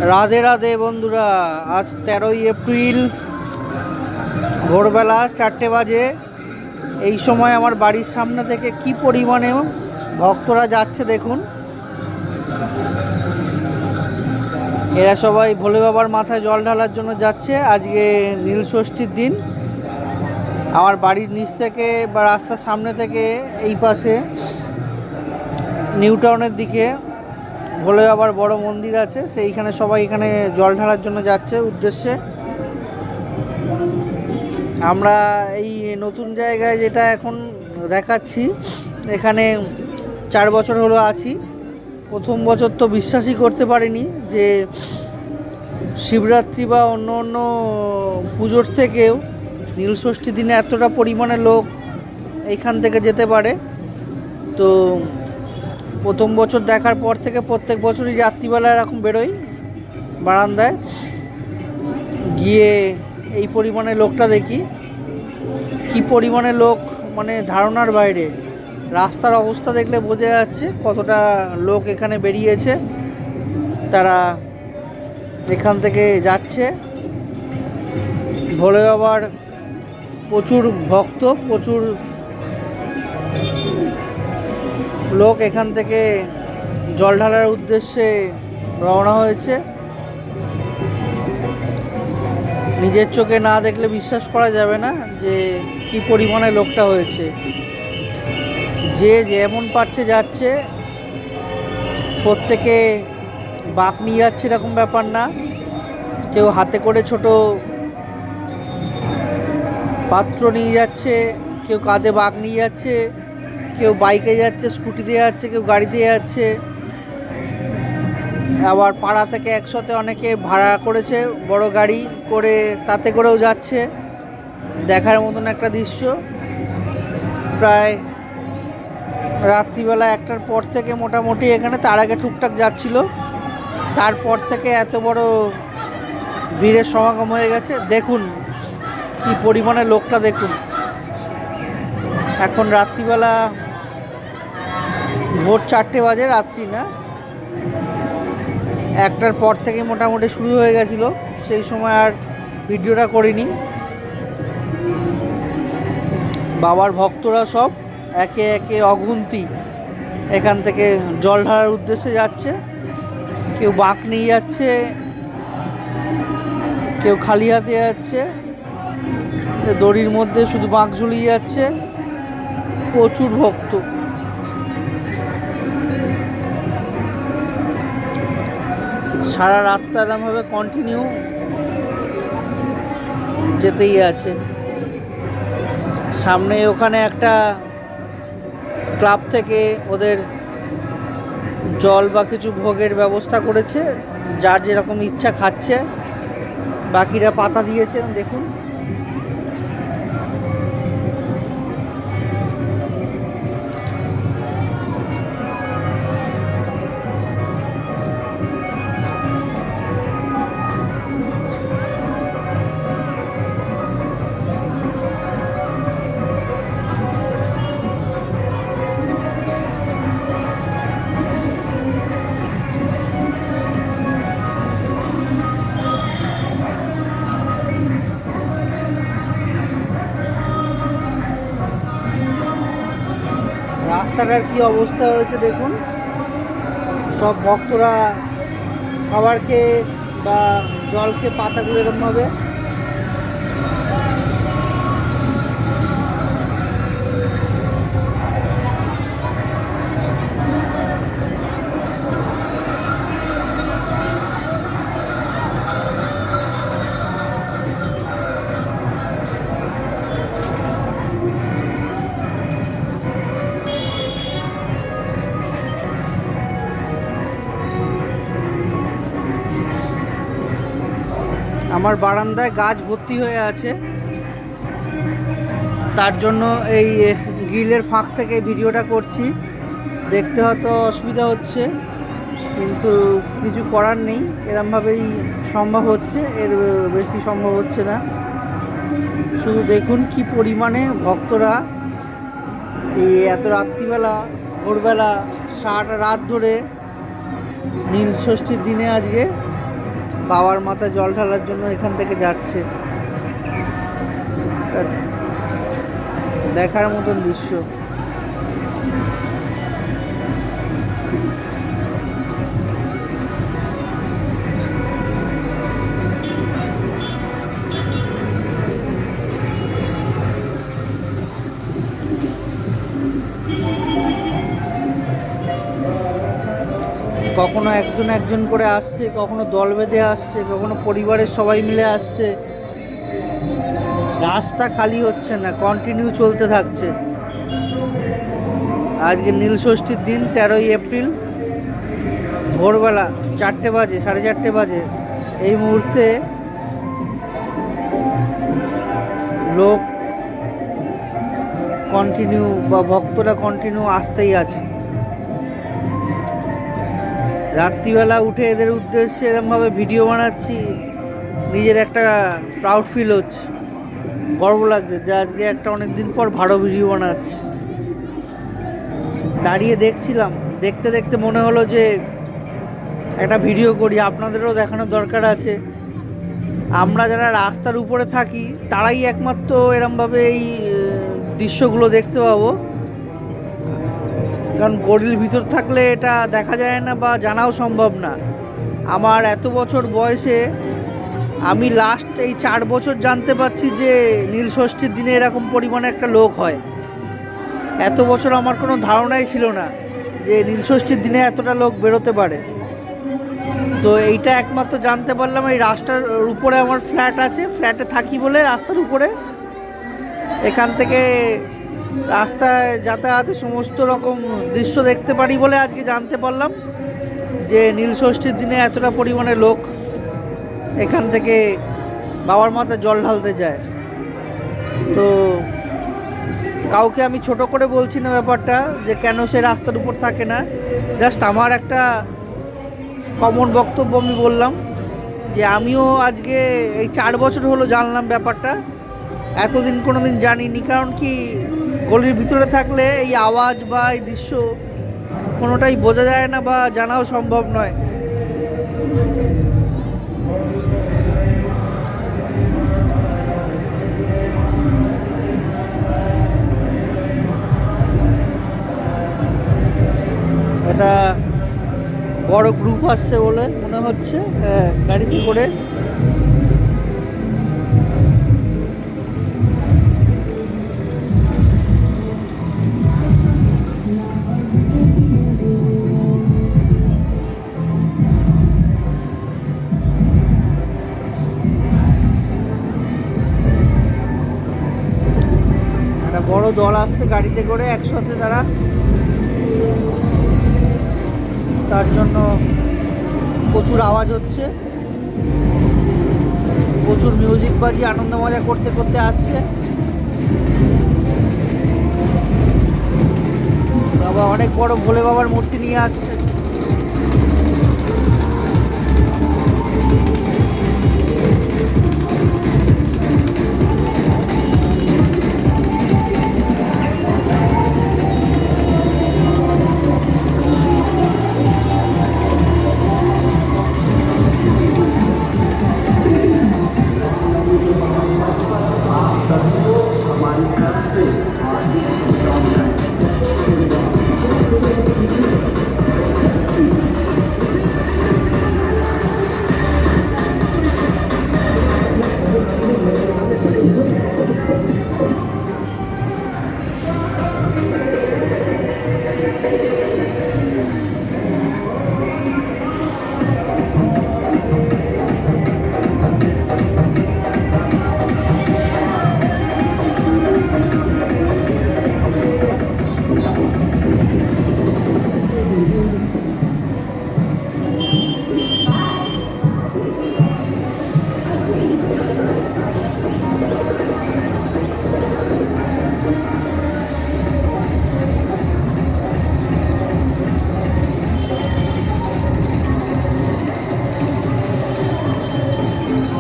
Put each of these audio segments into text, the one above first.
রাধে রাধে বন্ধুরা, আজ 13ই এপ্রিল ভোরবেলা 4টে বাজে। এই সময় আমার বাড়ির সামনে থেকে কি পরিমাণে ভক্তরা যাচ্ছে দেখুন। এরা সবাই ভোলে বাবার মাথায় জল ঢালার জন্য যাচ্ছে। আজকে নীল ষষ্ঠীর দিন। আমার বাড়ির নিচ থেকে বা রাস্তার সামনে থেকে এই পাশে নিউ টাউনের দিকে ভোলে বাবার বড় মন্দির আছে, সেইখানে সবাই এখানে জল ঢালার জন্য যাচ্ছে উদ্দেশ্যে। আমরা এই নতুন জায়গায় যেটা এখন দেখাচ্ছি, এখানে 4 বছর হলো আছি। প্রথম বছর তো বিশ্বাসই করতে পারিনি যে শিবরাত্রি বা অন্য অন্য পুজোর থেকেও নীলষষ্ঠী দিনে এতটা পরিমাণে লোক এইখান থেকে যেতে পারে। তো প্রথম বছর দেখার পর থেকে প্রত্যেক বছরই রাত্রিবেলা এরকম বেরোই বারান্দায় গিয়ে এই পরিমাণে লোকটা দেখি। কি পরিমাণে লোক, মানে ধারণার বাইরে। রাস্তার অবস্থা দেখলে বোঝা যাচ্ছে কতটা লোক এখানে বেরিয়েছে। তারা এখান থেকে যাচ্ছে। ভোলে বাবার প্রচুর ভক্ত, প্রচুর লোক এখান থেকে জল ঢালার উদ্দেশ্যে রওনা হয়েছে। নিজের চোখে না দেখলে বিশ্বাস করা যাবে না যে কি পরিমাণে লোকটা হয়েছে। যে যেমন পারছে যাচ্ছে, প্রত্যেকে বাঁক নিয়ে যাচ্ছে এরকম ব্যাপার না। কেউ হাতে করে ছোট পাত্র নিয়ে যাচ্ছে, কেউ কাঁধে বাঁক নিয়ে যাচ্ছে, কেউ বাইকে যাচ্ছে, স্কুটিতে যাচ্ছে, কেউ গাড়িতে যাচ্ছে। আবার পাড়া থেকে একসাথে অনেকে ভাড়া করেছে বড় গাড়ি করে, তাতে করেও যাচ্ছে। দেখার মতন একটা দৃশ্য। প্রায় রাত্রিবেলা 1টার পর থেকে মোটামুটি এখানে, তার আগে টুকটাক যাচ্ছিল, তারপর থেকে এত বড় ভিড়ের সমাগম হয়ে গেছে। দেখুন কি পরিমাণে লোকটা দেখুন। এখন রাত্রিবেলা ভোর 4টে বাজে, রাত্রি না, 1টার পর থেকে মোটামুটি শুরু হয়ে গেছিলো। সেই সময় আর ভিডিওটা করিনি। বাবার ভক্তরা সব একে একে অগুন্তি এখান থেকে জল ঢালার উদ্দেশ্যে যাচ্ছে। কেউ বাঁক নিয়ে যাচ্ছে, কেউ খালি হাতে যাচ্ছে, দড়ির মধ্যে শুধু বাঁক ঝুলিয়ে যাচ্ছে। প্রচুর ভক্ত। সারা রাতটা এরমভাবে কন্টিনিউ যেতেই আছে। সামনে ওখানে একটা ক্লাব থেকে ওদের জল বা কিছু ভোগের ব্যবস্থা করেছে, যার যেরকম ইচ্ছা খাচ্ছে। বাকিরা পাতা দিয়েছে দেখুন। রাস্তাটার কি অবস্থা হয়েছে দেখুন। সব ভক্তরা খাবার খেয়ে বা জল খেয়ে পাতাগুলো এরকমভাবে আমার বারান্দায় গাছ ভর্তি হয়ে আছে, তার জন্য এই গ্রিলের ফাঁক থেকে ভিডিওটা করছি। দেখতে হয়তো অসুবিধা হচ্ছে, কিন্তু কিছু করার নেই। এরমভাবেই সম্ভব হচ্ছে, এর বেশি সম্ভব হচ্ছে না। শুধু দেখুন কি পরিমাণে ভক্তরা এই এত রাত্রিবেলা, ভোরবেলা, সারাটা রাত ধরে নীল ষষ্ঠীর দিনে আজকে বাবার মাথায় জল ঢালার জন্য এখান থেকে যাচ্ছে। দেখার মতন দৃশ্য। কখনো একজন একজন করে আসছে, কখনো দল বেঁধে আসছে, কখনো পরিবারের সবাই মিলে আসছে। রাস্তা খালি হচ্ছে না, কন্টিনিউ চলতে থাকছে। আজকে নীলষষ্ঠীর দিন 13ই এপ্রিল, ভোরবেলা 4টে বাজে, 4:30 বাজে। এই মুহূর্তে লোক কন্টিনিউ বা ভক্তরা কন্টিনিউ আসতেই আছে। রাত্রিবেলা উঠে এদের উদ্দেশ্যে এরকমভাবে ভিডিও বানাচ্ছি, নিজের একটা প্রাউড ফিল হচ্ছে, গর্ব লাগছে যে আজকে একটা অনেক দিন পর ভালো ভিডিও বানাচ্ছি। দাঁড়িয়ে দেখছিলাম, দেখতে দেখতে মনে হলো যে একটা ভিডিও করি, আপনাদেরও দেখানোর দরকার আছে। আমরা যারা রাস্তার উপরে থাকি তারাই একমাত্র এরমভাবে এই দৃশ্যগুলো দেখতে পাবো, কারণ গলির ভিতর থাকলে এটা দেখা যায় না বা জানাও সম্ভব না। আমার এত বছর বয়সে আমি লাস্ট এই 4 বছর জানতে পারছি যে নীলষষ্ঠীর দিনে এরকম পরিমাণে একটা লোক হয়। এত বছর আমার কোনো ধারণাই ছিল না যে নীলষষ্ঠীর দিনে এতটা লোক বেরোতে পারে। তো এইটা একমাত্র জানতে পারলাম এই রাস্তার উপরে, আমার ফ্ল্যাট আছে, ফ্ল্যাটে থাকি বলে রাস্তার উপরে এখান থেকে রাস্তায় যাতায়াতে সমস্ত রকম দৃশ্য দেখতে পারি বলে আজকে জানতে পারলাম যে নীলষষ্ঠীর দিনে এতটা পরিমাণে লোক এখান থেকে বাবার মাথায় জল ঢালতে যায়। তো কাউকে আমি ছোট করে বলছি না ব্যাপারটা যে কেন সে রাস্তার উপর থাকে না, জাস্ট আমার একটা কমন বক্তব্য আমি বললাম যে আমিও আজকে এই 4 বছর হলো জানলাম ব্যাপারটা, এতদিন কোনো দিন জানিনি। কারণ কি, গলির ভিতরে থাকলে এই আওয়াজ বা এই দৃশ্য কোনোটাই বোঝা যায় না বা জানাও সম্ভব নয়। এটা বড় গ্রুপ আসছে বলে মনে হচ্ছে, গাড়িতে করে। একটা বড় দল আসছে গাড়িতে করে একসাথে তারা, তার জন্য প্রচুর আওয়াজ হচ্ছে, প্রচুর মিউজিক বাজি আনন্দ মজা করতে করতে আসছে। বাবা অনেক বড় ভোলে বাবার মূর্তি নিয়ে আসছে।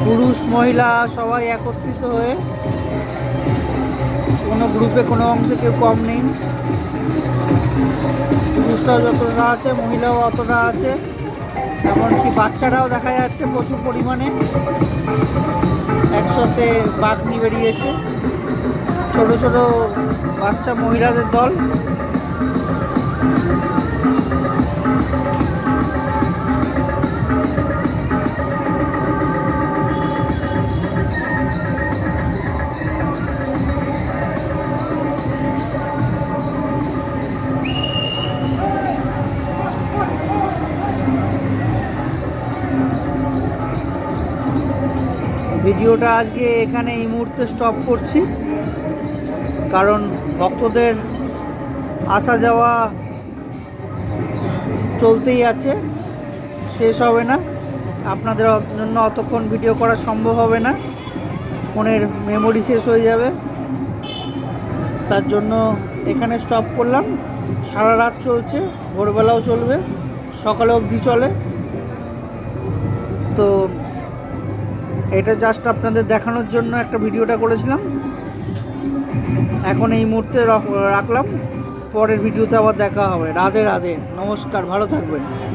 পুরুষ মহিলা সবাই একত্রিত হয়ে, কোনো গ্রুপে কোনো অংশে কেউ কম নেই। পুরুষরাও যতটা আছে, মহিলাও অতটা আছে। এমনকি বাচ্চারাও দেখা যাচ্ছে প্রচুর পরিমাণে। একসাথে বাঘ নিয়ে বেরিয়েছে, ছোট ছোট বাচ্চা মহিলাদের দল। ভিডিওটা আজকে এখানে এই মুহূর্তে স্টপ করছি, কারণ ভক্তদের আসা যাওয়া চলতেই আছে, শেষ হবে না। আপনাদের জন্য অতক্ষণ ভিডিও করা সম্ভব হবে না, ফোনের মেমোরি শেষ হয়ে যাবে। তার জন্য এখানে স্টপ করলাম। সারা রাত চলছে, ভোরবেলাও চলবে, সকালে অবধি চলে। তো এটা জাস্ট আপনাদের দেখানোর জন্য একটা ভিডিওটা করেছিলাম। এখন এই মুহূর্তে রাখলাম, পরের ভিডিওতে আবার দেখা হবে। রাধে রাধে, নমস্কার, ভালো থাকবেন।